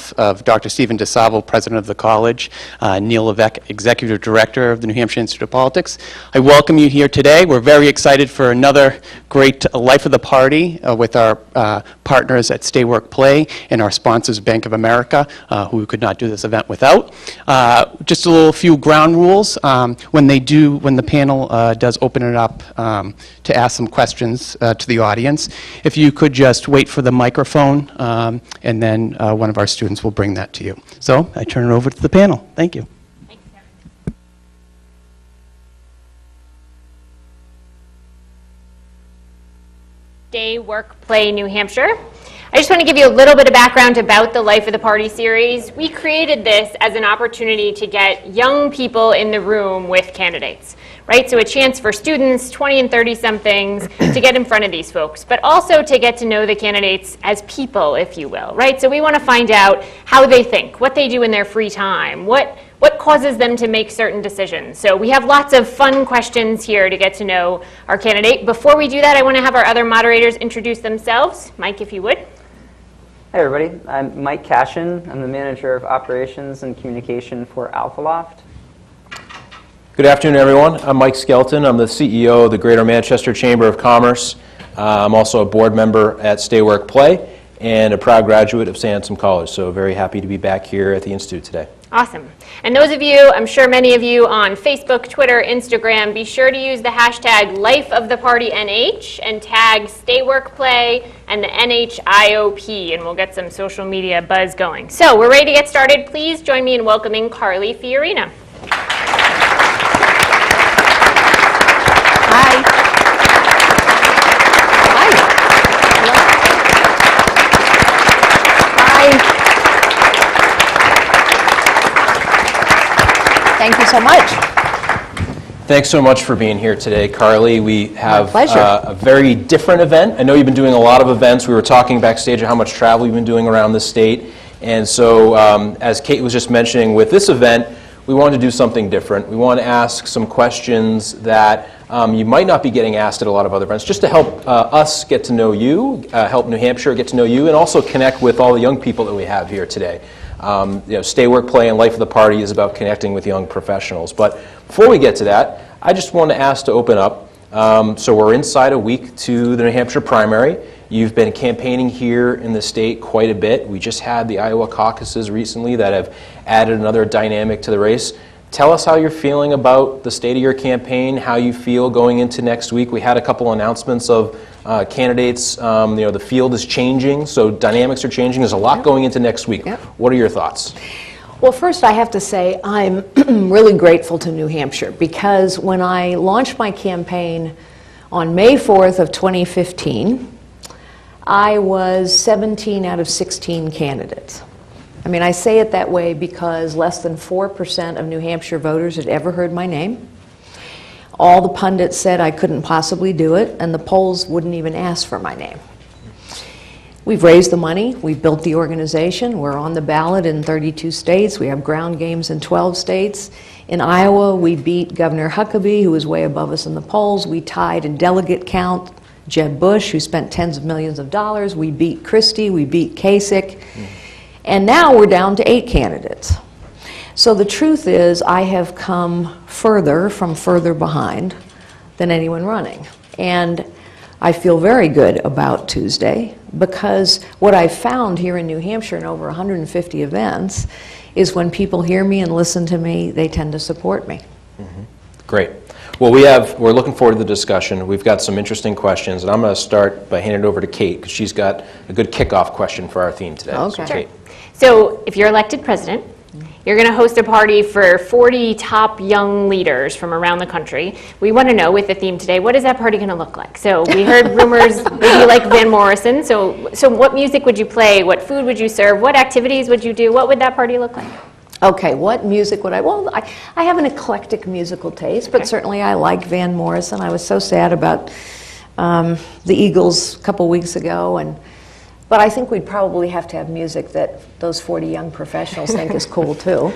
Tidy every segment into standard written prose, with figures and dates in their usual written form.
behalf of Dr. Stephen DeSavo, President of the college, Neil Levesque, Executive Director of the New Hampshire Institute of Politics, I welcome you here today. We're very excited for another great Life of the Party with our partners at Stay Work Play and our sponsors, Bank of America, who we could not do this event without. Just a few ground rules. When the panel does open it up to ask some questions to the audience, if you could just wait for the microphone, and then one of our students will bring that to you. So I turn it over to the panel. Thank you. Thanks, Karen. Stay Work Play New Hampshire. I just want to give you a little bit of background about the Life of the Party series. We created this as an opportunity to get young people in the room with candidates, right? So a chance for students, 20 and 30-somethings, to get in front of these folks, but also to get to know the candidates as people, if you will, right? So we want to find out how they think, what they do in their free time, what causes them to make certain decisions. So we have lots of fun questions here to get to know our candidate. Before we do that, I want to have our other moderators introduce themselves. Mike, if you would. Hey everybody, I'm Mike Cashin. I'm the Manager of Operations and Communication for AlphaLoft. Good afternoon, everyone. I'm Mike Skelton. I'm the CEO of the Greater Manchester Chamber of Commerce. I'm also a board member at Stay Work Play and a proud graduate of St. Anselm College, so very happy to be back here at the Institute today. Awesome. And those of you, I'm sure many of you on Facebook, Twitter, Instagram, be sure to use the hashtag LifeOfThePartyNH and tag Stay Work Play and the NHIOP, and we'll get some social media buzz going. So we're ready to get started. Please join me in welcoming Carly Fiorina. Hi. Thank you so much. Thanks so much for being here today, Carly. We have a very different event. I know you've been doing a lot of events. We were talking backstage of how much travel you've been doing around the state. And so, as Kate was just mentioning, with this event, we wanted to do something different. We want to ask some questions that you might not be getting asked at a lot of other events, just to help us get to know you, help New Hampshire get to know you, and also connect with all the young people that we have here today. Stay Work Play and Life of the Party is about connecting with young professionals. But before we get to that, I just want to ask to open up. So we're inside a week to the New Hampshire primary. You've been campaigning here in the state quite a bit. We just had the Iowa caucuses recently that have added another dynamic to the race. Tell us how you're feeling about the state of your campaign, how you feel going into next week. We had a couple announcements of candidates. The field is changing, so dynamics are changing. There's a lot going into next week. Yep. What are your thoughts? Well, first I have to say I'm really grateful to New Hampshire, because when I launched my campaign on May 4th of 2015, I was 17 out of 16 candidates. I mean, I say it that way because less than 4% of New Hampshire voters had ever heard my name. All the pundits said I couldn't possibly do it, and the polls wouldn't even ask for my name. We've raised the money, we've built the organization, we're on the ballot in 32 states, we have ground games in 12 states. In Iowa, we beat Governor Huckabee, who was way above us in the polls. We tied in delegate count Jeb Bush, who spent tens of millions of dollars. We beat Christie, we beat Kasich. And now we're down to 8 candidates. So the truth is, I have come further from further behind than anyone running. And I feel very good about Tuesday, because what I've found here in New Hampshire in over 150 events is when people hear me and listen to me, they tend to support me. Mm-hmm. Great. Well, we're looking forward to the discussion. We've got some interesting questions, and I'm going to start by handing it over to Kate, because she's got a good kickoff question for our theme today. Okay. So, Kate. So if you're elected president, you're going to host a party for 40 top young leaders from around the country. We want to know, with the theme today, what is that party going to look like? So we heard rumors maybe you like Van Morrison. So what music would you play? What food would you serve? What activities would you do? What would that party look like? Okay, what music would I? Well, I have an eclectic musical taste, but certainly I like Van Morrison. I was so sad about the Eagles a couple weeks ago, but I think we'd probably have to have music that those 40 young professionals think is cool too.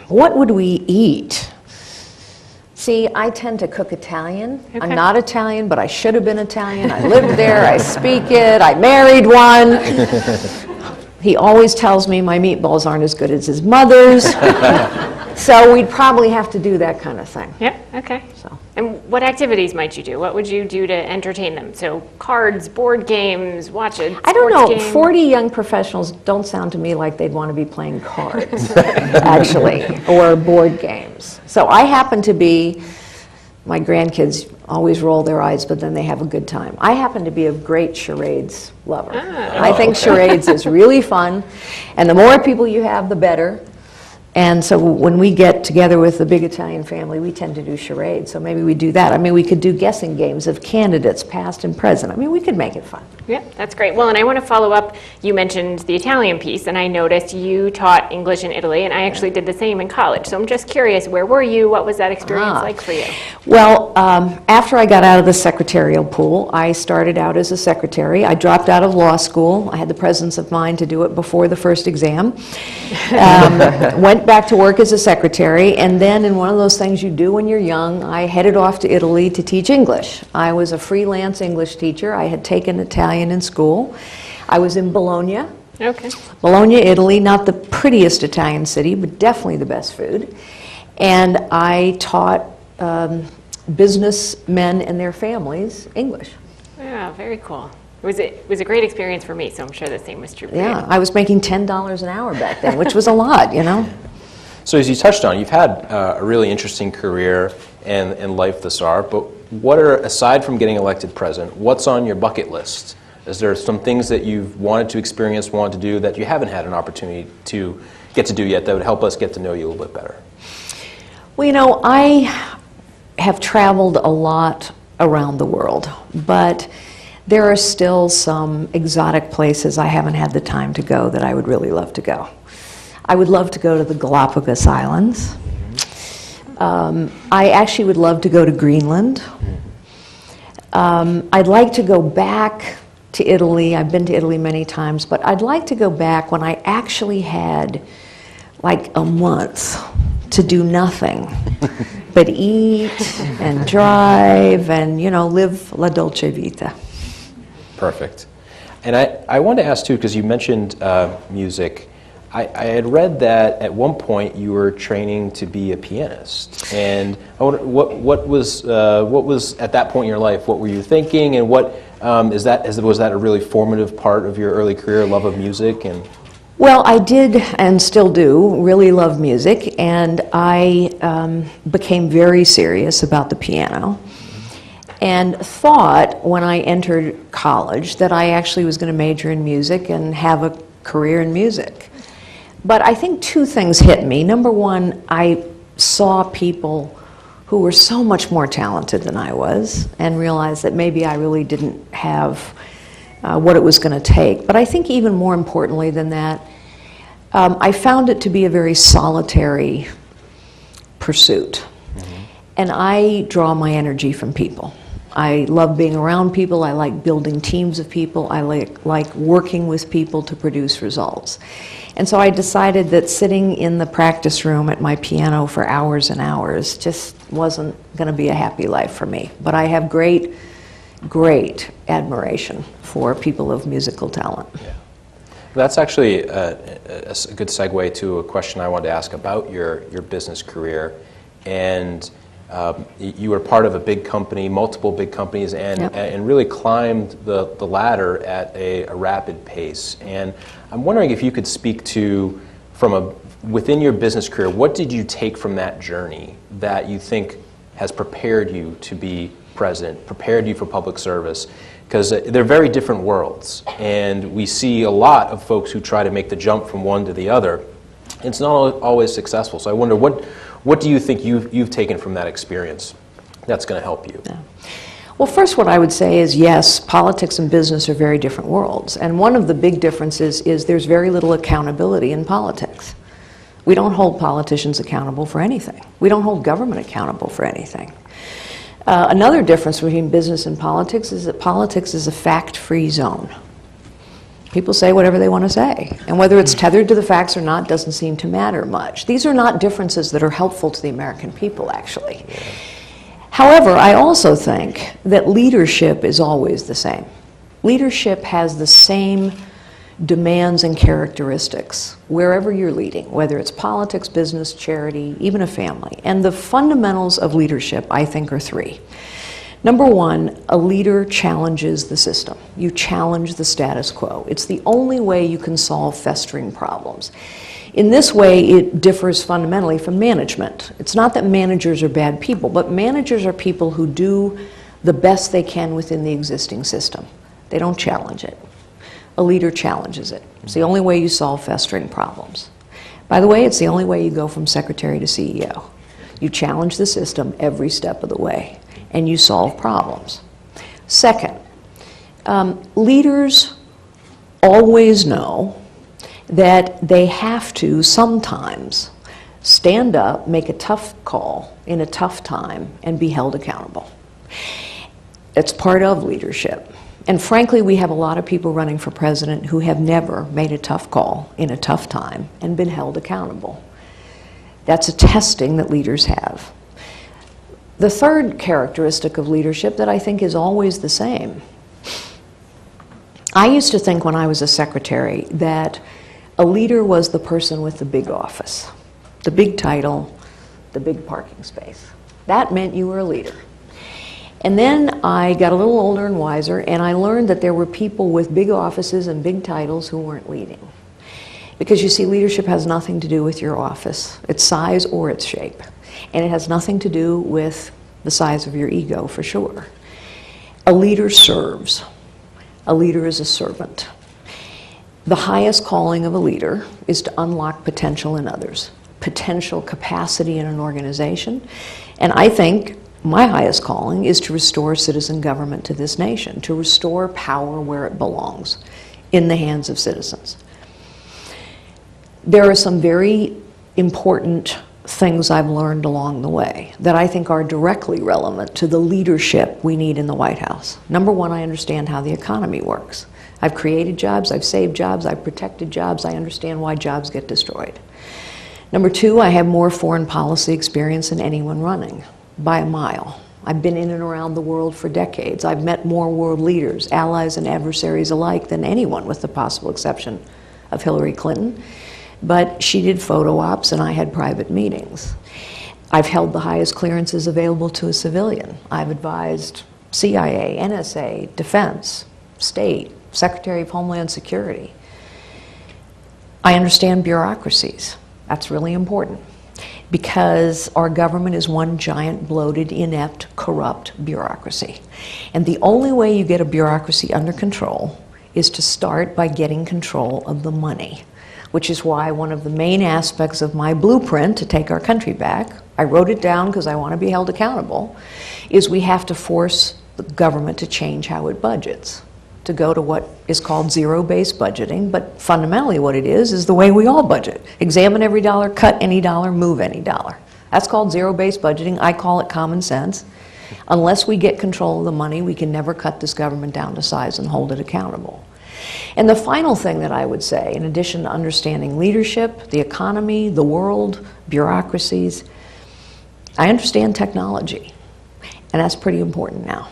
What would we eat? See, I tend to cook Italian. Okay. I'm not Italian, but I should have been Italian. I lived there, I speak it, I married one. He always tells me my meatballs aren't as good as his mother's. So we'd probably have to do that kind of thing. Yep, okay. So. And what activities might you do? What would you do to entertain them? So cards, board games, watch a I don't sports know, game? 40 young professionals don't sound to me like they'd want to be playing cards, actually, or board games. So I happen to be, my grandkids always roll their eyes, but then they have a good time. I happen to be a great charades lover. I think charades is really fun, and the more people you have, the better. And so when we get together with the big Italian family, we tend to do charades. So maybe we do that. I mean, we could do guessing games of candidates, past and present. I mean, we could make it fun. Yeah, that's great. Well, and I want to follow up. You mentioned the Italian piece, and I noticed you taught English in Italy, and I actually did the same in college. So I'm just curious, where were you? What was that experience like for you? Well, after I got out of the secretarial pool, I started out as a secretary. I dropped out of law school. I had the presence of mind to do it before the first exam. Went back to work as a secretary, and then in one of those things you do when you're young, I headed off to Italy to teach English. I was a freelance English teacher. I had taken Italian in school. I was in Bologna. Okay. Bologna, Italy, not the prettiest Italian city, but definitely the best food. And I taught businessmen and their families English. Yeah, very cool. It was a great experience for me, so I'm sure the same was true for you. Yeah, I was making $10 an hour back then, which was a lot, you know. So as you touched on, you've had a really interesting career and life thus far, but what are, aside from getting elected president, what's on your bucket list? Is there some things that you've wanted to experience, wanted to do that you haven't had an opportunity to get to do yet that would help us get to know you a little bit better? Well, you know, I have traveled a lot around the world, but there are still some exotic places I haven't had the time to go that I would really love to go. I would love to go to the Galapagos Islands. I actually would love to go to Greenland. I'd like to go back to Italy. I've been to Italy many times, but I'd like to go back when I actually had like a month to do nothing but eat and drive and, you know, live la dolce vita. Perfect. And I wanted to ask too, because you mentioned music. I had read that at one point you were training to be a pianist, and I wonder, what was at that point in your life? What were you thinking, and what was that a really formative part of your early career, love of music? And well, I did and still do really love music, and I became very serious about the piano. And thought when I entered college that I actually was going to major in music and have a career in music. But I think two things hit me. Number one, I saw people who were so much more talented than I was and realized that maybe I really didn't have what it was going to take. But I think even more importantly than that, I found it to be a very solitary pursuit. Mm-hmm. And I draw my energy from people. I love being around people. I like building teams of people. I like working with people to produce results. And so I decided that sitting in the practice room at my piano for hours and hours just wasn't going to be a happy life for me. But I have great, great admiration for people of musical talent. Yeah. That's actually a good segue to a question I wanted to ask about your business career. And you were part of a big company, multiple big companies, and yep. and really climbed the ladder at a rapid pace. And I'm wondering if you could speak to, within your business career, what did you take from that journey that you think has prepared you to be president, prepared you for public service? Because they're very different worlds, and we see a lot of folks who try to make the jump from one to the other. It's not always successful. So I wonder, what do you think you've taken from that experience that's going to help you? Yeah. Well, first what I would say is, yes, politics and business are very different worlds. And one of the big differences is there's very little accountability in politics. We don't hold politicians accountable for anything. We don't hold government accountable for anything. Another difference between business and politics is that politics is a fact-free zone. People say whatever they want to say. And whether it's tethered to the facts or not doesn't seem to matter much. These are not differences that are helpful to the American people, actually. Yeah. However, I also think that leadership is always the same. Leadership has the same demands and characteristics wherever you're leading, whether it's politics, business, charity, even a family. And the fundamentals of leadership, I think, are three. Number one, a leader challenges the system. You challenge the status quo. It's the only way you can solve festering problems. In this way, it differs fundamentally from management. It's not that managers are bad people, but managers are people who do the best they can within the existing system. They don't challenge it. A leader challenges it. It's the only way you solve festering problems. By the way, it's the only way you go from secretary to CEO. You challenge the system every step of the way, and you solve problems. Second, leaders always know that they have to sometimes stand up, make a tough call in a tough time, and be held accountable. It's part of leadership. And frankly, we have a lot of people running for president who have never made a tough call in a tough time and been held accountable. That's a testing that leaders have. The third characteristic of leadership that I think is always the same. I used to think when I was a secretary that a leader was the person with the big office, the big title, the big parking space. That meant you were a leader. And then I got a little older and wiser, and I learned that there were people with big offices and big titles who weren't leading. Because you see, leadership has nothing to do with your office, its size or its shape. And it has nothing to do with the size of your ego, for sure. A leader serves. A leader is a servant. The highest calling of a leader is to unlock potential in others, potential capacity in an organization. And I think my highest calling is to restore citizen government to this nation, to restore power where it belongs, in the hands of citizens. There are some very important things I've learned along the way that I think are directly relevant to the leadership we need in the White House. Number one, I understand how the economy works. I've created jobs, I've saved jobs, I've protected jobs, I understand why jobs get destroyed. Number two, I have more foreign policy experience than anyone running, by a mile. I've been in and around the world for decades. I've met more world leaders, allies and adversaries alike, than anyone, with the possible exception of Hillary Clinton. But she did photo ops and I had private meetings. I've held the highest clearances available to a civilian. I've advised CIA, NSA, Defense, State, Secretary of Homeland Security. I understand bureaucracies. That's really important, because our government is one giant, bloated, inept, corrupt bureaucracy. And the only way you get a bureaucracy under control is to start by getting control of the money, which is why one of the main aspects of my blueprint to take our country back, I wrote it down because I want to be held accountable, is we have to force the government to change how it budgets, to go to what is called zero-based budgeting, but fundamentally what it is the way we all budget. Examine every dollar, cut any dollar, move any dollar. That's called zero-based budgeting. I call it common sense. Unless we get control of the money, we can never cut this government down to size and hold it accountable. And the final thing that I would say, in addition to understanding leadership, the economy, the world, bureaucracies, I understand technology. And that's pretty important now,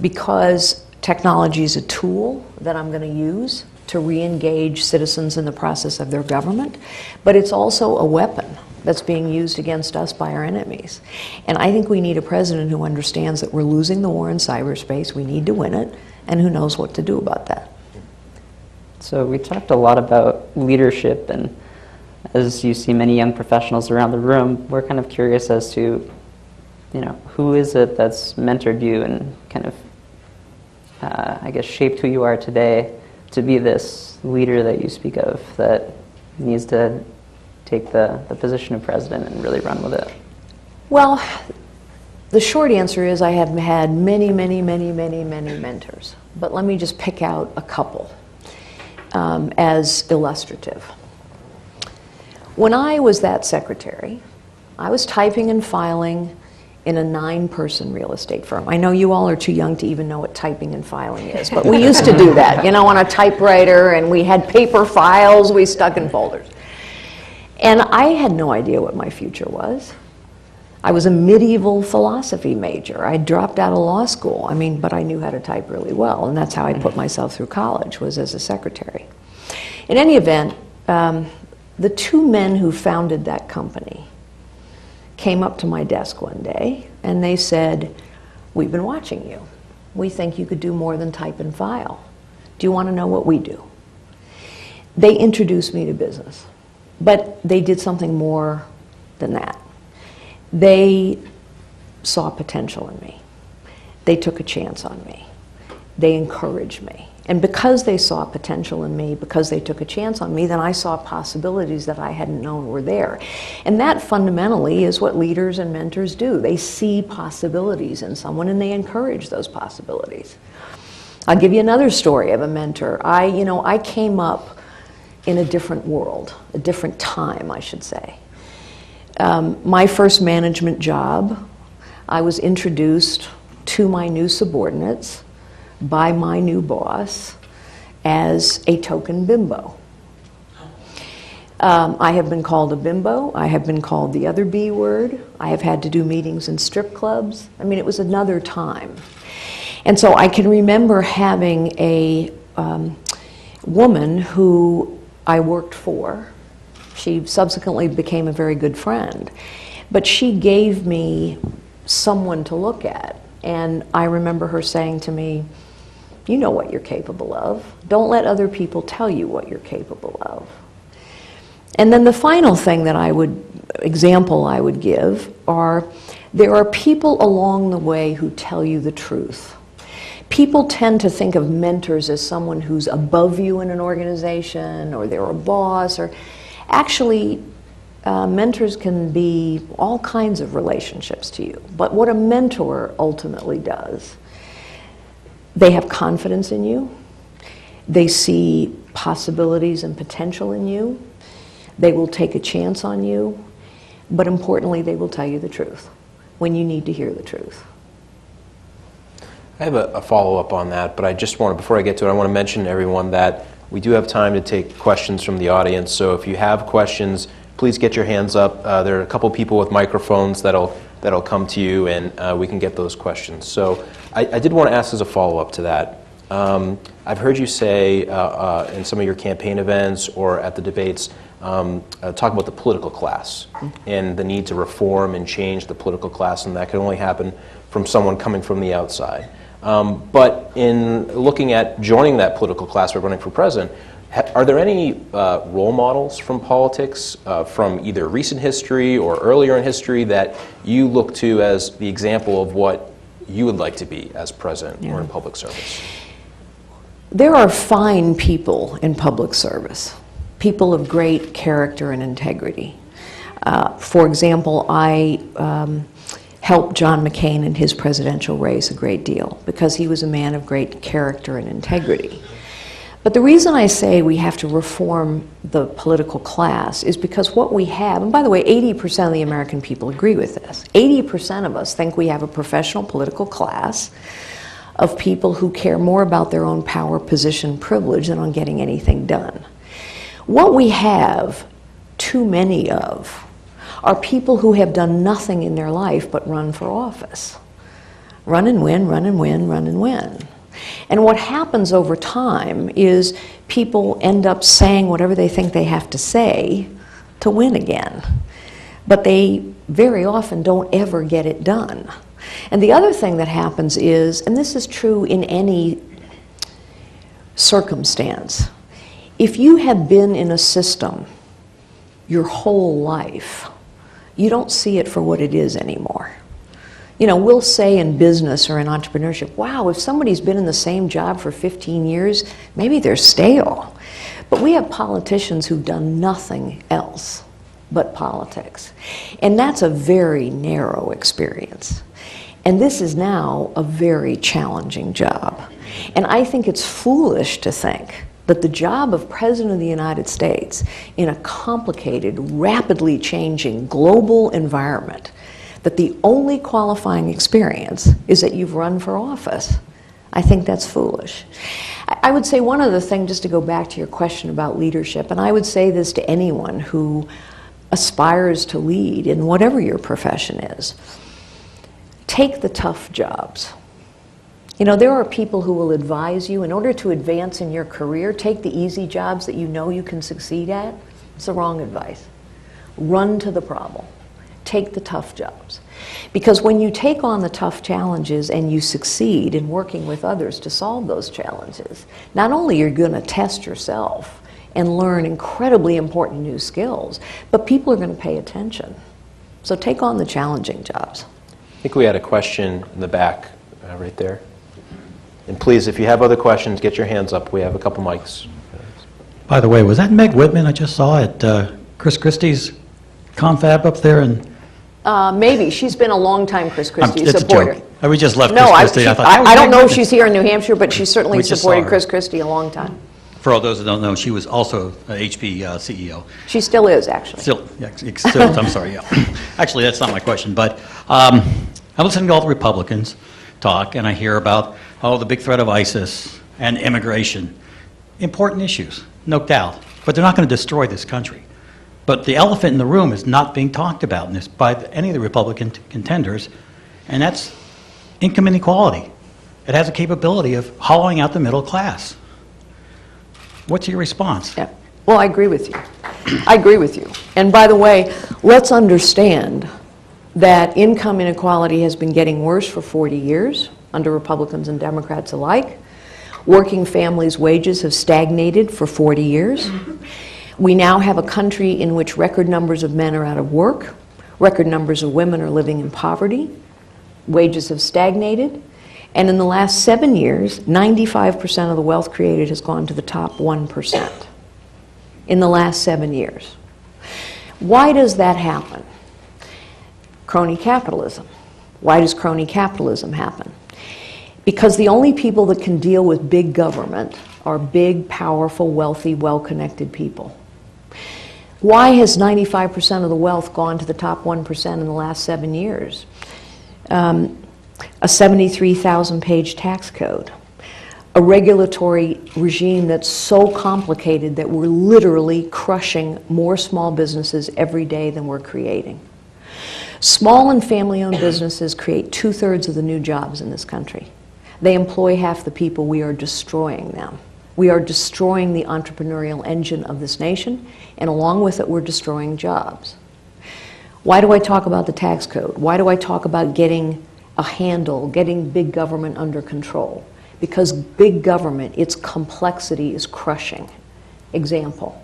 because technology is a tool that I'm going to use to re-engage citizens in the process of their government, but it's also a weapon that's being used against us by our enemies. And I think we need a president who understands that we're losing the war in cyberspace, we need to win it, and who knows what to do about that. So we talked a lot about leadership, and as you see many young professionals around the room, we're kind of curious as to, who is it that's mentored you and kind of I guess, shaped who you are today to be this leader that you speak of that needs to take the position of president and really run with it? Well, the short answer is I have had many, many, many, many, many mentors. But let me just pick out a couple as illustrative. When I was that secretary, I was typing and filing in a 9-person real estate firm. I know you all are too young to even know what typing and filing is, but we used to do that, on a typewriter, and we had paper files we stuck in folders. And I had no idea what my future was. I was a medieval philosophy major. I dropped out of law school, but I knew how to type really well, and that's how I put myself through college, was as a secretary. In any event, the two men who founded that company came up to my desk one day and they said, "We've been watching you. We think you could do more than type and file. Do you want to know what we do?" They introduced me to business, but they did something more than that. They saw potential in me. They took a chance on me. They encouraged me. And because they saw potential in me, because they took a chance on me, then I saw possibilities that I hadn't known were there. And that fundamentally is what leaders and mentors do. They see possibilities in someone and they encourage those possibilities. I'll give you another story of a mentor. I came up in a different world, a different time, I should say. My first management job, I was introduced to my new subordinates by my new boss as a token bimbo. I have been called a bimbo. I have been called the other B word. I have had to do meetings in strip clubs. I mean, it was another time. And so I can remember having a woman who I worked for. She subsequently became a very good friend. But she gave me someone to look at. And I remember her saying to me, "You know what you're capable of. Don't let other people tell you what you're capable of." And then the final thing that example I would give are, there are people along the way who tell you the truth. People tend to think of mentors as someone who's above you in an organization, or they're a boss, or actually, mentors can be all kinds of relationships to you. But what a mentor ultimately does, they have confidence in you. They see possibilities and potential in you. They will take a chance on you. But importantly, they will tell you the truth when you need to hear the truth. I have a follow-up on that, but I just want to, before I get to it, I want to mention to everyone that we do have time to take questions from the audience. So if you have questions, please get your hands up. There are a couple people with microphones that'll come to you, and we can get those questions. So I did want to ask as a follow-up to that. I've heard you say in some of your campaign events or at the debates, talk about the political class and the need to reform and change the political class, and that can only happen from someone coming from the outside. But in looking at joining that political class by running for president, are there any role models from politics, from either recent history or earlier in history, that you look to as the example of what you would like to be as president or in public service? There are fine people in public service, people of great character and integrity. For example, I helped John McCain in his presidential race a great deal because he was a man of great character and integrity. But the reason I say we have to reform the political class is because what we have, and by the way, 80% of the American people agree with this. 80% of us think we have a professional political class of people who care more about their own power, position, privilege than on getting anything done. What we have too many of are people who have done nothing in their life but run for office. Run and win, run and win, run and win. And what happens over time is people end up saying whatever they think they have to say to win again. But they very often don't ever get it done. And the other thing that happens is, and this is true in any circumstance, if you have been in a system your whole life, you don't see it for what it is anymore. You know, we'll say in business or in entrepreneurship, wow, if somebody's been in the same job for 15 years, maybe they're stale. But we have politicians who've done nothing else but politics. And that's a very narrow experience. And this is now a very challenging job. And I think it's foolish to think that the job of President of the United States in a complicated, rapidly changing global environment, that the only qualifying experience is that you've run for office. I think that's foolish. I would say one other thing, just to go back to your question about leadership, and I would say this to anyone who aspires to lead in whatever your profession is. Take the tough jobs. You know, there are people who will advise you, in order to advance in your career, take the easy jobs that you know you can succeed at. It's the wrong advice. Run to the problem. Take the tough jobs. Because when you take on the tough challenges and you succeed in working with others to solve those challenges, not only are you going to test yourself and learn incredibly important new skills, but people are going to pay attention. So take on the challenging jobs. I think we had a question in the back, right there. And please, if you have other questions, get your hands up. We have a couple mics. By the way, was that Meg Whitman I just saw at Chris Christie's confab up there? And Maybe. She's been a long-time Chris Christie it's supporter. a joke. We just left No, Chris Christie. I don't know if she's here in New Hampshire, but she certainly We just saw supported her. Chris Christie a long time. For all those that don't know, she was also a HP CEO. She still is, actually. Still, I'm sorry, yeah. Actually, that's not my question, but I'm listening to all the Republicans talk, and I hear about, the big threat of ISIS and immigration. Important issues, no doubt, but they're not going to destroy this country. But the elephant in the room is not being talked about in this by any of the Republican contenders, and that's income inequality. It has a capability of hollowing out the middle class. What's your response? Yeah. Well, I agree with you. I agree with you. And by the way, let's understand that income inequality has been getting worse for 40 years under Republicans and Democrats alike. Working families' wages have stagnated for 40 years. We now have a country in which record numbers of men are out of work, record numbers of women are living in poverty, wages have stagnated, and in the last 7 years, 95% of the wealth created has gone to the top 1%. In the last 7 years. Why does that happen? Crony capitalism. Why does crony capitalism happen? Because the only people that can deal with big government are big, powerful, wealthy, well-connected people. Why has 95% of the wealth gone to the top 1% in the last 7 years? A 73,000-page tax code, a regulatory regime that's so complicated that we're literally crushing more small businesses every day than we're creating. Small and family-owned businesses create 2/3 of the new jobs in this country. They employ half the people. We are destroying them. We are destroying the entrepreneurial engine of this nation, and along with it, we're destroying jobs. Why do I talk about the tax code? Why do I talk about getting a handle, getting big government under control? Because big government, its complexity is crushing. Example,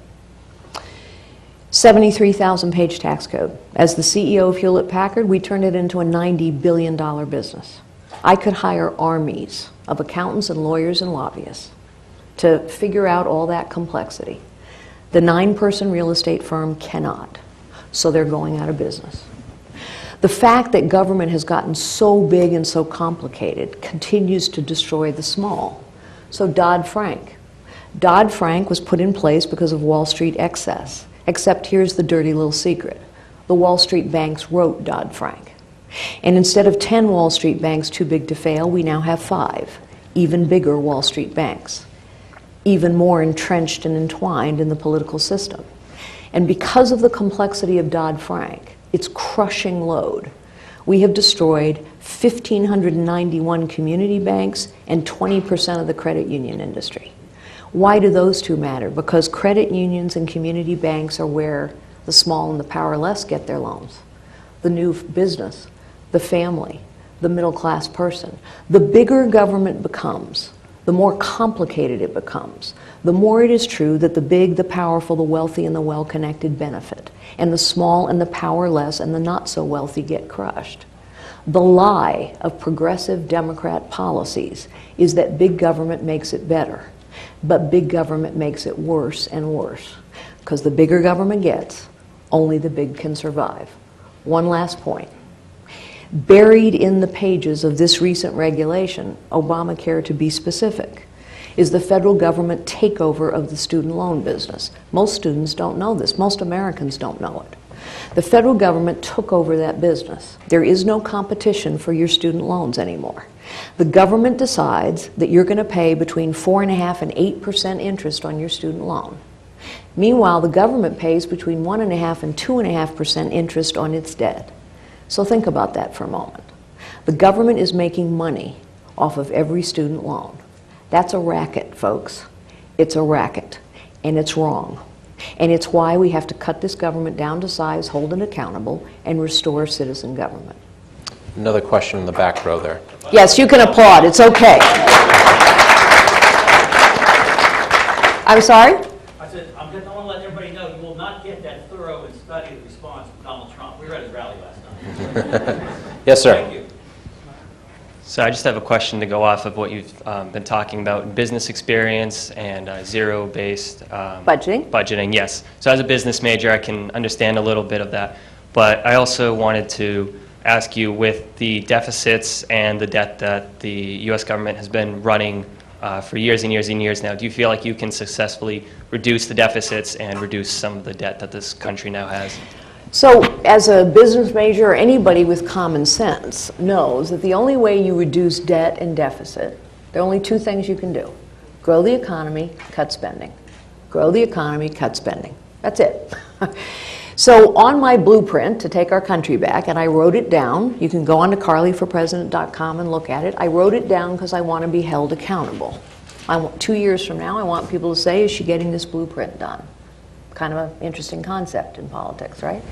73,000-page tax code. As the CEO of Hewlett-Packard, we turned it into a $90 billion business. I could hire armies of accountants and lawyers and lobbyists to figure out all that complexity. The 9-person real estate firm cannot, so they're going out of business. The fact that government has gotten so big and so complicated continues to destroy the small. So Dodd-Frank. Dodd-Frank was put in place because of Wall Street excess, except here's the dirty little secret. The Wall Street banks wrote Dodd-Frank. And instead of 10 Wall Street banks too big to fail, we now have 5, even bigger Wall Street banks, even more entrenched and entwined in the political system. And because of the complexity of Dodd-Frank, its crushing load, we have destroyed 1,591 community banks and 20% of the credit union industry. Why do those two matter? Because credit unions and community banks are where the small and the powerless get their loans. The new business, the family, the middle-class person. The bigger government becomes, the more complicated it becomes, the more it is true that the big, the powerful, the wealthy, and the well-connected benefit, and the small and the powerless and the not-so-wealthy get crushed. The lie of progressive Democrat policies is that big government makes it better, but big government makes it worse and worse, because the bigger government gets, only the big can survive. One last point. Buried in the pages of this recent regulation, Obamacare to be specific, is the federal government takeover of the student loan business. Most students don't know this. Most Americans don't know it. The federal government took over that business. There is no competition for your student loans anymore. The government decides that you're going to pay between 4.5% and 8% interest on your student loan. Meanwhile, the government pays between 1.5% and 2.5% interest on its debt. So think about that for a moment. The government is making money off of every student loan. That's a racket, folks. It's a racket, and it's wrong. And it's why we have to cut this government down to size, hold it accountable, and restore citizen government. Another question in the back row there. Yes, you can applaud. It's okay. I'm sorry? I said, I want to let everybody know you will not get that thorough and studied response from Donald Trump. We were at his rally last night. Yes, sir. Thank you. So I just have a question to go off of what you've been talking about, business experience and zero-based budgeting, yes. So as a business major, I can understand a little bit of that. But I also wanted to ask you, with the deficits and the debt that the U.S. government has been running for years and years and years now, do you feel like you can successfully reduce the deficits and reduce some of the debt that this country now has? So, as a business major, or anybody with common sense knows that the only way you reduce debt and deficit, there are only two things you can do. Grow the economy, cut spending. Grow the economy, cut spending. That's it. So on my blueprint to take our country back, and I wrote it down, you can go on to carlyforpresident.com and look at it. I wrote it down because I want to be held accountable. 2 years from now, I want people to say, is she getting this blueprint done? Kind of an interesting concept in politics, right?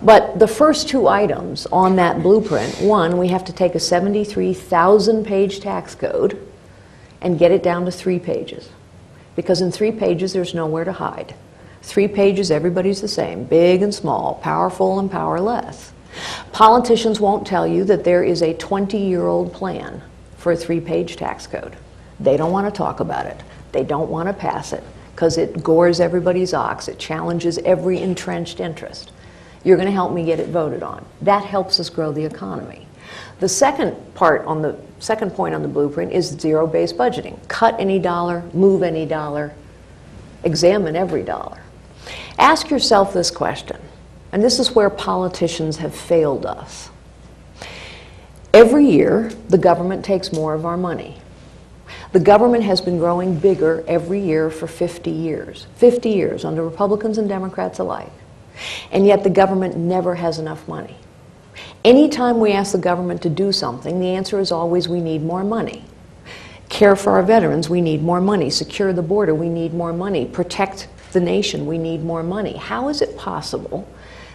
But the first two items on that blueprint, one, we have to take a 73,000-page tax code and get it down to 3 pages. Because in 3 pages, there's nowhere to hide. 3 pages, everybody's the same, big and small, powerful and powerless. Politicians won't tell you that there is a 20-year-old plan for a 3-page tax code. They don't want to talk about it. They don't want to pass it because it gores everybody's ox. It challenges every entrenched interest. You're going to help me get it voted on. That helps us grow the economy. The second point on the blueprint is zero-based budgeting. Cut any dollar, move any dollar, examine every dollar. Ask yourself this question, and this is where politicians have failed us. Every year, the government takes more of our money. The government has been growing bigger every year for 50 years. 50 years, under Republicans and Democrats alike. And yet the government never has enough money. Anytime we ask the government to do something, the answer is always, we need more money. Care for our veterans, we need more money. Secure the border, we need more money. Protect the nation, we need more money. How is it possible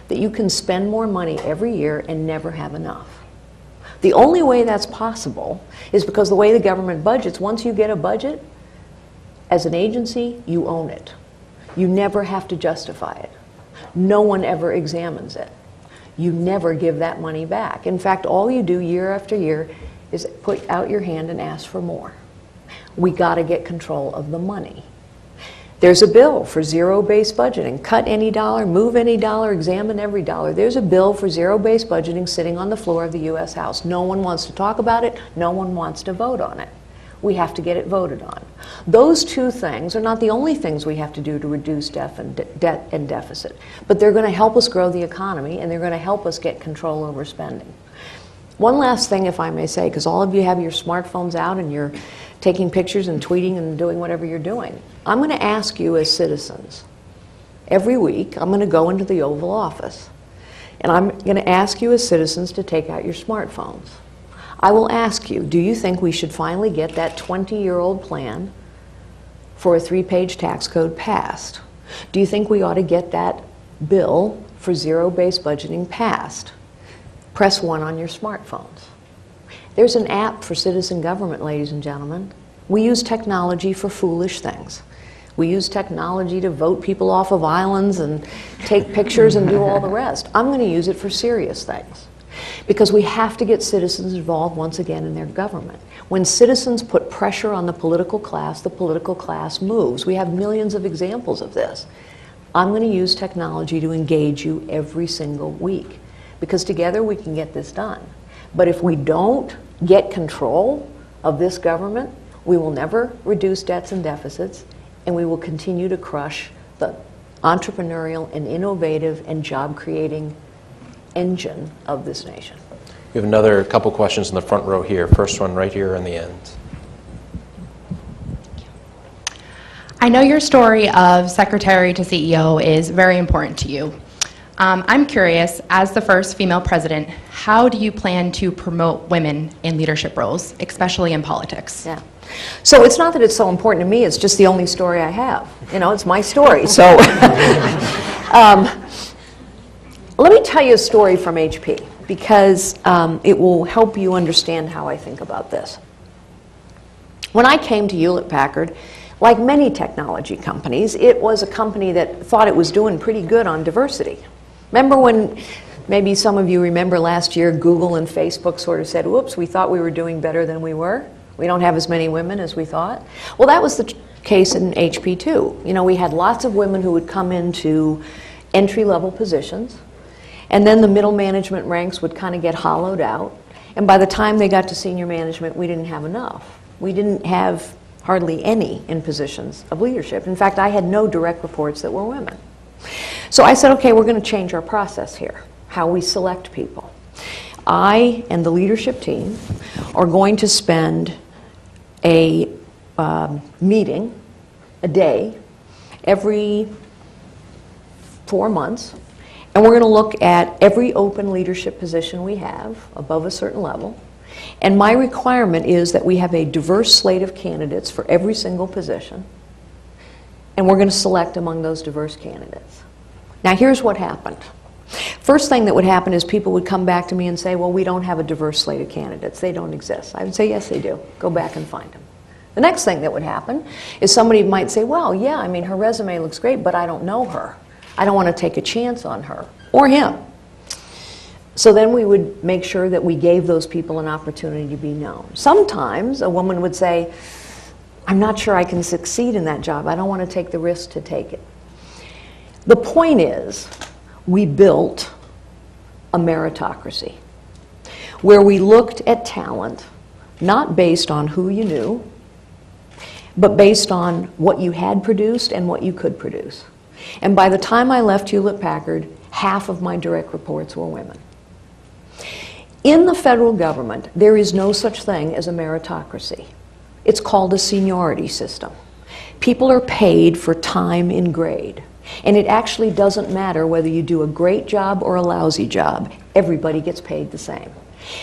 that you can spend more money every year and never have enough? The only way that's possible is because the way the government budgets, once you get a budget, as an agency, you own it. You never have to justify it. No one ever examines it. You never give that money back. In fact, all you do year after year is put out your hand and ask for more. We got to get control of the money. There's a bill for zero-based budgeting. Cut any dollar, move any dollar, examine every dollar. There's a bill for zero-based budgeting sitting on the floor of the U.S. House. No one wants to talk about it. No one wants to vote on it. We have to get it voted on. Those two things are not the only things we have to do to reduce debt and deficit, but they're going to help us grow the economy, and they're going to help us get control over spending. One last thing, if I may say, because all of you have your smartphones out and you're taking pictures and tweeting and doing whatever you're doing. I'm going to ask you as citizens, every week I'm going to go into the Oval Office, and I'm going to ask you as citizens to take out your smartphones. I will ask you, do you think we should finally get that 20-year-old plan for a 3-page tax code passed? Do you think we ought to get that bill for zero-based budgeting passed? Press 1 on your smartphones. There's an app for citizen government, ladies and gentlemen. We use technology for foolish things. We use technology to vote people off of islands and take pictures and do all the rest. I'm going to use it for serious things. Because we have to get citizens involved once again in their government. When citizens put pressure on the political class moves. We have millions of examples of this. I'm going to use technology to engage you every single week. Because together we can get this done. But if we don't get control of this government, we will never reduce debts and deficits, and we will continue to crush the entrepreneurial and innovative and job-creating engine of this nation. We have another couple questions in the front row here. First one right here in the end. I know your story of secretary to CEO is very important to you. I'm curious, as the first female president, how do you plan to promote women in leadership roles, especially in politics? Yeah. So it's not that it's so important to me, it's just the only story I have. You know, it's my story. So let me tell you a story from HP, because it will help you understand how I think about this. When I came to Hewlett-Packard, like many technology companies, it was a company that thought it was doing pretty good on diversity. Remember when, maybe some of you remember last year, Google and Facebook sort of said, whoops, we thought we were doing better than we were. We don't have as many women as we thought. Well, that was the case in HP too. You know, we had lots of women who would come into entry-level positions, and then the middle management ranks would kind of get hollowed out, and by the time they got to senior management, we didn't have enough. We didn't have hardly any in positions of leadership. In fact, I had no direct reports that were women. So I said, okay, we're going to change our process here, how we select people. I and the leadership team are going to spend a meeting, a day, every 4 months, and we're going to look at every open leadership position we have above a certain level. And my requirement is that we have a diverse slate of candidates for every single position, and we're going to select among those diverse candidates. Now here's what happened. First thing that would happen is people would come back to me and say, well, we don't have a diverse slate of candidates. They don't exist. I would say, yes, they do. Go back and find them. The next thing that would happen is somebody might say, well, yeah, I mean, her resume looks great, but I don't know her. I don't want to take a chance on her or him. So then we would make sure that we gave those people an opportunity to be known. Sometimes a woman would say, I'm not sure I can succeed in that job. I don't want to take the risk to take it. The point is, we built a meritocracy where we looked at talent not based on who you knew, but based on what you had produced and what you could produce. And by the time I left Hewlett-Packard, half of my direct reports were women. In the federal government, there is no such thing as a meritocracy. It's called a seniority system. People are paid for time in grade. And it actually doesn't matter whether you do a great job or a lousy job. Everybody gets paid the same.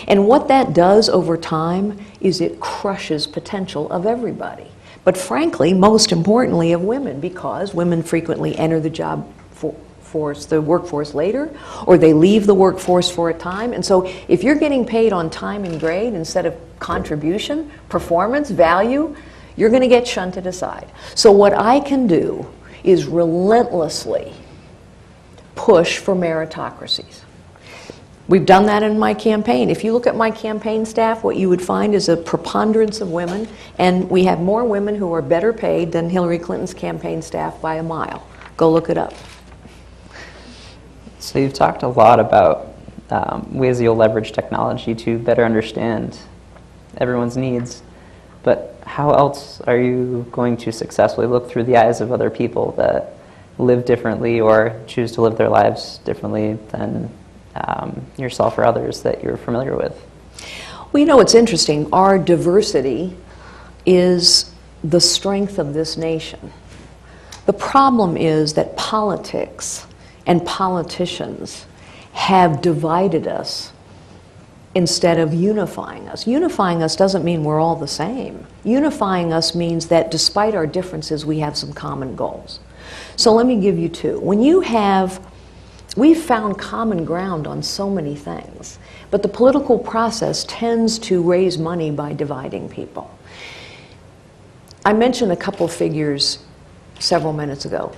And what that does over time is it crushes potential of everybody. But frankly, most importantly of women, because women frequently enter the the workforce later, or they leave the workforce for a time. And so if you're getting paid on time and grade instead of contribution, performance, value, you're going to get shunted aside. So what I can do is relentlessly push for meritocracies. We've done that in my campaign. If you look at my campaign staff, what you would find is a preponderance of women, and we have more women who are better paid than Hillary Clinton's campaign staff by a mile. Go look it up. So you've talked a lot about ways you'll leverage technology to better understand everyone's needs, but how else are you going to successfully look through the eyes of other people that live differently or choose to live their lives differently than yourself or others that you're familiar with? Well, you know, it's interesting. Our diversity is the strength of this nation. The problem is that politics and politicians have divided us instead of unifying us. Unifying us doesn't mean we're all the same. Unifying us means that despite our differences, we have some common goals. So let me give you two. We've found common ground on so many things, but the political process tends to raise money by dividing people. I mentioned a couple figures several minutes ago.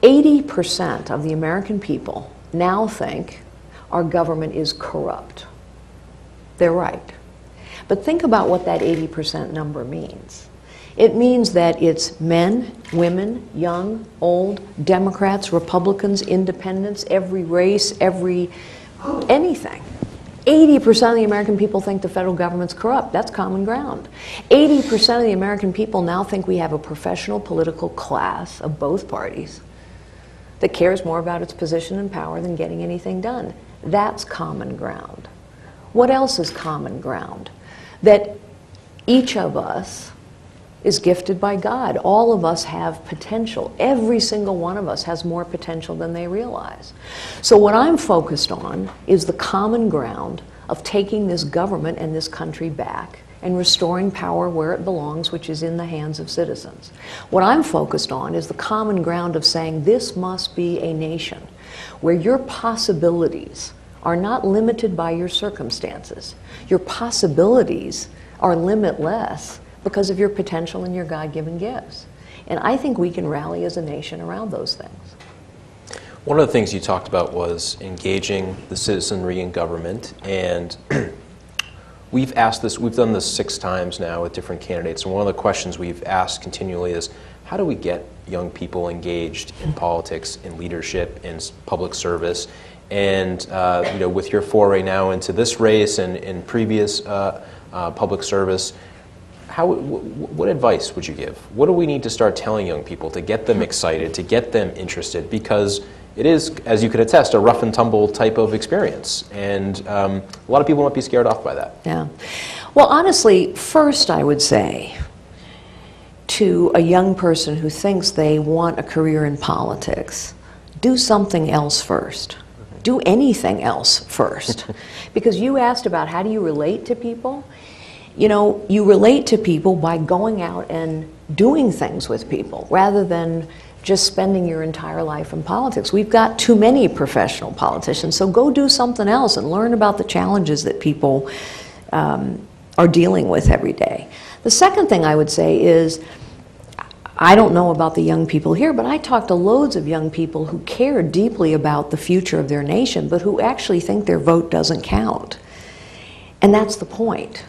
80% of the American people now think our government is corrupt. They're right. But think about what that 80% number means. It means that it's men, women, young, old, Democrats, Republicans, independents, every race, anything. 80% of the American people think the federal government's corrupt. That's common ground. 80% of the American people now think we have a professional political class of both parties that cares more about its position and power than getting anything done. That's common ground. What else is common ground? That each of us is gifted by God. All of us have potential. Every single one of us has more potential than they realize. So what I'm focused on is the common ground of taking this government and this country back and restoring power where it belongs, which is in the hands of citizens. What I'm focused on is the common ground of saying this must be a nation where your possibilities are not limited by your circumstances. Your possibilities are limitless because of your potential and your God-given gifts. And I think we can rally as a nation around those things. One of the things you talked about was engaging the citizenry in government, and we've done this 6 times now with different candidates, and one of the questions we've asked continually is, how do we get young people engaged in politics, in leadership, in public service? And with your foray now into this race and in previous public service, what advice would you give? What do we need to start telling young people to get them excited, to get them interested? Because it is, as you could attest, a rough and tumble type of experience. And a lot of people might be scared off by that. Yeah. Well, honestly, first I would say to a young person who thinks they want a career in politics, do something else first. Do anything else first. Because you asked about how do you relate to people. You know, you relate to people by going out and doing things with people rather than just spending your entire life in politics. We've got too many professional politicians, so go do something else and learn about the challenges that people are dealing with every day. The second thing I would say is, I don't know about the young people here, but I talk to loads of young people who care deeply about the future of their nation, but who actually think their vote doesn't count. And that's the point.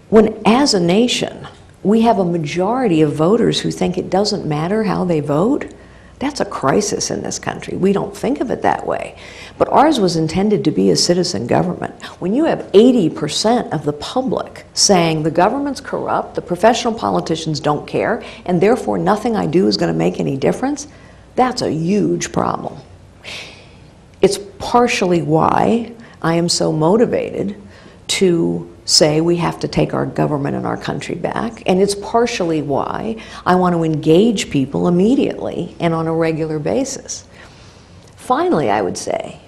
When, as a nation, we have a majority of voters who think it doesn't matter how they vote, that's a crisis in this country. We don't think of it that way. But ours was intended to be a citizen government. When you have 80% of the public saying the government's corrupt, the professional politicians don't care, and therefore nothing I do is going to make any difference, that's a huge problem. It's partially why I am so motivated to say we have to take our government and our country back, and it's partially why I want to engage people immediately and on a regular basis. Finally, I would say,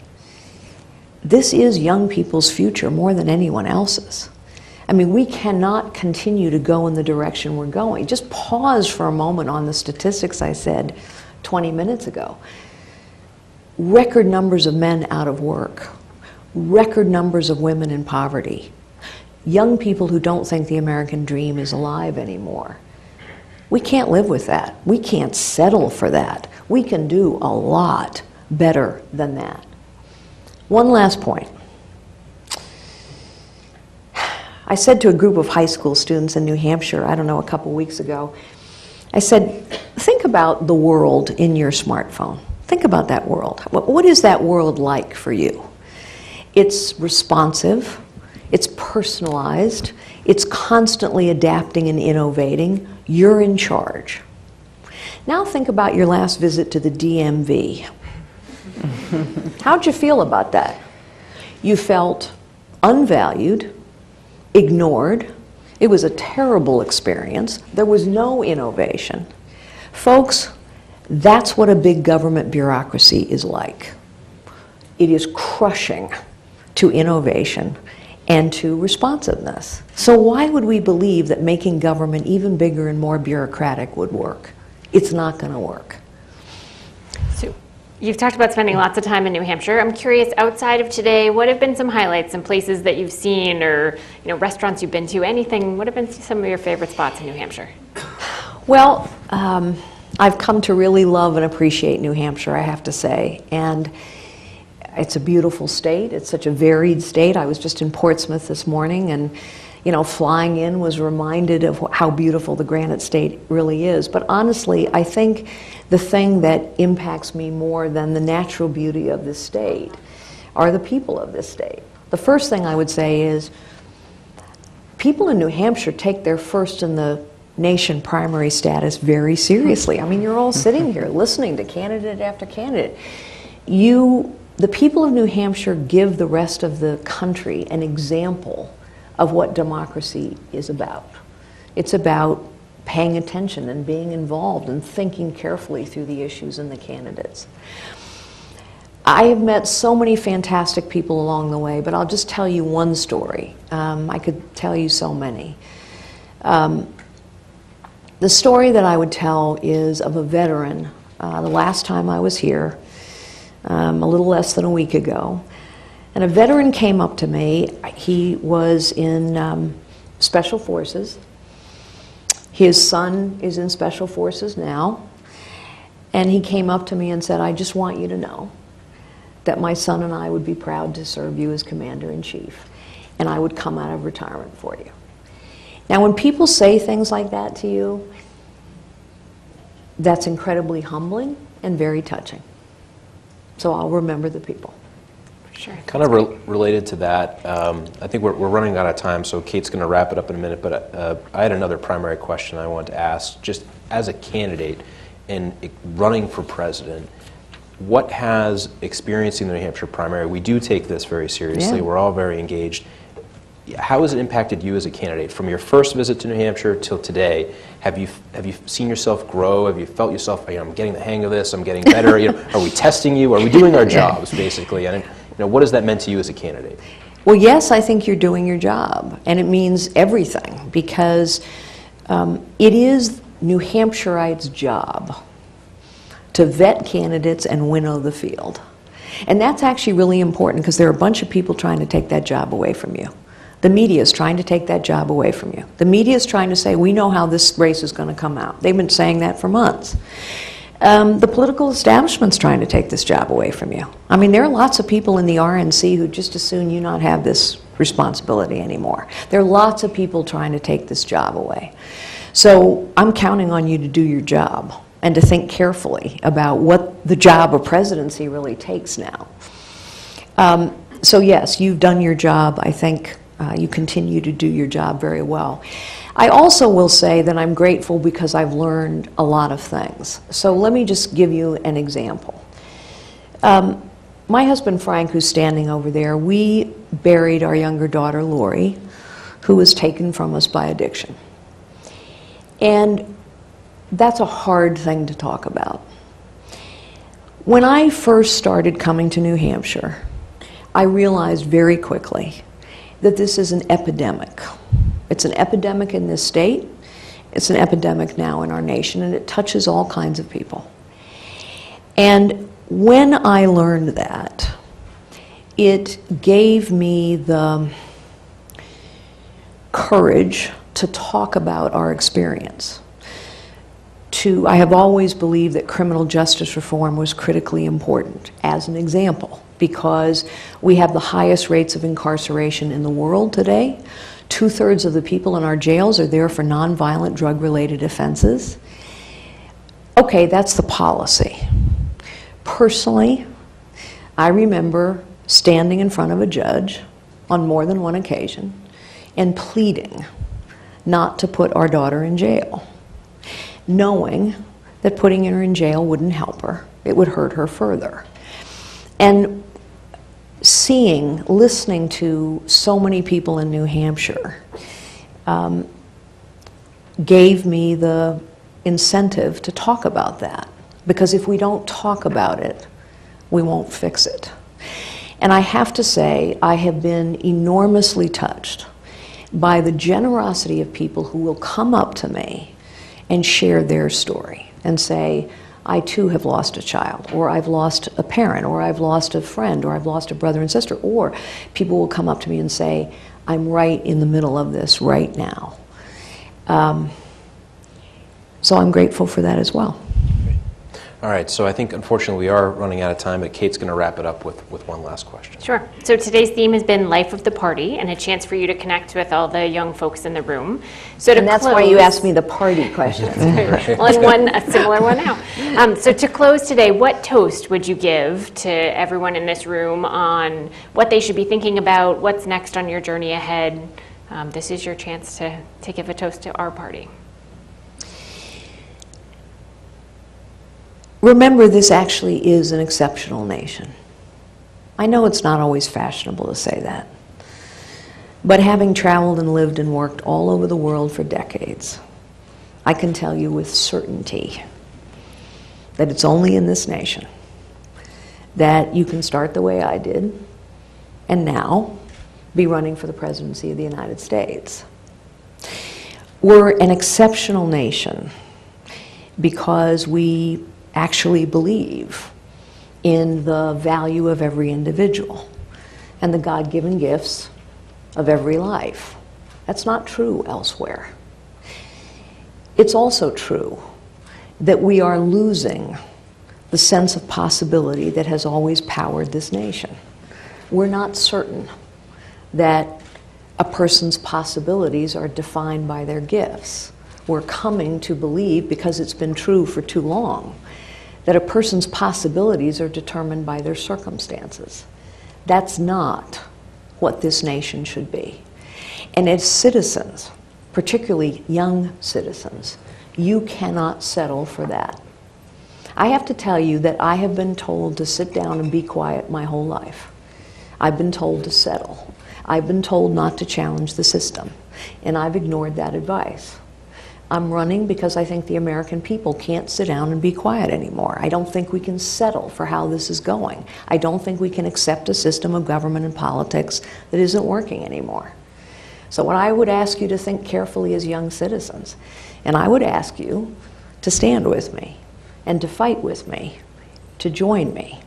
this is young people's future more than anyone else's. I mean, we cannot continue to go in the direction we're going. Just pause for a moment on the statistics I said 20 minutes ago. Record numbers of men out of work, record numbers of women in poverty, young people who don't think the American dream is alive anymore. We can't live with that. We can't settle for that. We can do a lot better than that. One last point. I said to a group of high school students in New Hampshire, I don't know, a couple weeks ago, I said, think about the world in your smartphone. Think about that world. What is that world like for you? It's responsive. It's personalized, it's constantly adapting and innovating, you're in charge. Now think about your last visit to the DMV. How'd you feel about that? You felt unvalued, ignored, it was a terrible experience, there was no innovation. Folks, that's what a big government bureaucracy is like. It is crushing to innovation and to responsiveness. So why would we believe that making government even bigger and more bureaucratic would work? It's not going to work. So you've talked about spending lots of time in New Hampshire. I'm curious, outside of today, what have been some highlights and places that you've seen, or restaurants you've been to, anything? What have been some of your favorite spots in New Hampshire? Well, I've come to really love and appreciate New Hampshire, I have to say. And it's a beautiful state. It's such a varied state. I was just in Portsmouth this morning, and flying in was reminded of how beautiful the Granite State really is. But honestly, I think the thing that impacts me more than the natural beauty of this state are the people of this state. The first thing I would say is people in New Hampshire take their first in the nation primary status very seriously. I mean, you're all sitting here listening to candidate after candidate. The people of New Hampshire give the rest of the country an example of what democracy is about. It's about paying attention and being involved and thinking carefully through the issues and the candidates. I have met so many fantastic people along the way, but I'll just tell you one story. I could tell you so many. The story that I would tell is of a veteran. The last time I was here, a little less than a week ago, and a veteran came up to me. He was in Special Forces. His son is in Special Forces now, and he came up to me and said, "I just want you to know that my son and I would be proud to serve you as Commander-in-Chief, and I would come out of retirement for you." Now, when people say things like that to you, that's incredibly humbling and very touching. So I'll remember the people. Sure. Kind of related to that, I think we're running out of time, so Kate's going to wrap it up in a minute, but I had another primary question I wanted to ask. Just as a candidate and running for president, what has experiencing the New Hampshire primary, we do take this very seriously, we're all very engaged. How has it impacted you as a candidate? From your first visit to New Hampshire till today, have you seen yourself grow? Have you felt yourself, I'm getting the hang of this, I'm getting better? Are we testing you? Are we doing our jobs, basically? And what has that meant to you as a candidate? Well, yes, I think you're doing your job, and it means everything, because it is New Hampshireites' job to vet candidates and winnow the field. And that's actually really important, because there are a bunch of people trying to take that job away from you. The media is trying to take that job away from you. The media is trying to say, we know how this race is going to come out. They've been saying that for months. The political establishment's trying to take this job away from you. I mean, there are lots of people in the RNC who just as soon you not have this responsibility anymore. There are lots of people trying to take this job away. So I'm counting on you to do your job and to think carefully about what the job of presidency really takes now. So yes, you've done your job. I think you continue to do your job very well. I also will say that I'm grateful because I've learned a lot of things. So let me just give you an example. My husband Frank, who's standing over there, we buried our younger daughter Lori, who was taken from us by addiction. And that's a hard thing to talk about. When I first started coming to New Hampshire, I realized very quickly that this is an epidemic. It's an epidemic in this state, it's an epidemic now in our nation, and it touches all kinds of people. And when I learned that, it gave me the courage to talk about our experience. I have always believed that criminal justice reform was critically important, as an example, because we have the highest rates of incarceration in the world today. 2/3 of the people in our jails are there for nonviolent drug-related offenses. Okay, that's the policy. Personally, I remember standing in front of a judge on more than one occasion and pleading not to put our daughter in jail, knowing that putting her in jail wouldn't help her, it would hurt her further. And listening to so many people in New Hampshire gave me the incentive to talk about that. Because if we don't talk about it, we won't fix it. And I have to say, I have been enormously touched by the generosity of people who will come up to me and share their story and say, I too have lost a child, or I've lost a parent, or I've lost a friend, or I've lost a brother and sister. Or people will come up to me and say, I'm right in the middle of this right now. So I'm grateful for that as well. All right, so I think unfortunately we are running out of time, but Kate's going to wrap it up with one last question. Sure. So today's theme has been Life of the Party, and a chance for you to connect with all the young folks in the room. So and that's why you asked me the party question. Well, and a similar one now. So to close today, what toast would you give to everyone in this room on what they should be thinking about, what's next on your journey ahead? This is your chance to give a toast to our party. Remember, this actually is an exceptional nation. I know it's not always fashionable to say that, but having traveled and lived and worked all over the world for decades, I can tell you with certainty that it's only in this nation that you can start the way I did and now be running for the presidency of the United States. We're an exceptional nation because we actually believe in the value of every individual and the God-given gifts of every life. That's not true elsewhere. It's also true that we are losing the sense of possibility that has always powered this nation. We're not certain that a person's possibilities are defined by their gifts. We're coming to believe, because it's been true for too long, that a person's possibilities are determined by their circumstances. That's not what this nation should be. And as citizens, particularly young citizens, you cannot settle for that. I have to tell you that I have been told to sit down and be quiet my whole life. I've been told to settle. I've been told not to challenge the system, and I've ignored that advice. I'm running because I think the American people can't sit down and be quiet anymore. I don't think we can settle for how this is going. I don't think we can accept a system of government and politics that isn't working anymore. So what I would ask you to think carefully as young citizens, and I would ask you to stand with me and to fight with me, to join me.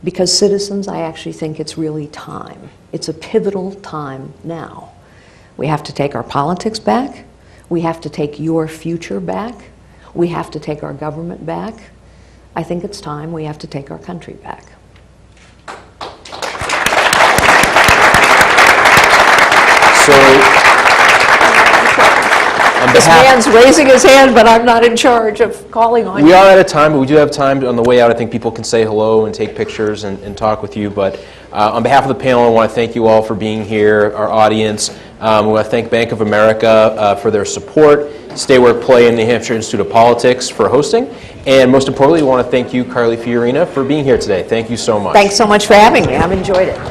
Because citizens, I actually think it's really time. It's a pivotal time now. We have to take our politics back. We have to take your future back. We have to take our government back. I think it's time we have to take our country back. So, on This behalf, man's raising his hand, but I'm not in charge of calling on we you. are out of time, but we do have time on the way out. I think people can say hello and take pictures and talk with you. But on behalf of the panel, I want to thank you all for being here, our audience. We want to thank Bank of America for their support, Stay Work Play, and the New Hampshire Institute of Politics for hosting. And most importantly, we want to thank you, Carly Fiorina, for being here today. Thank you so much. Thanks so much for having me. I've enjoyed it.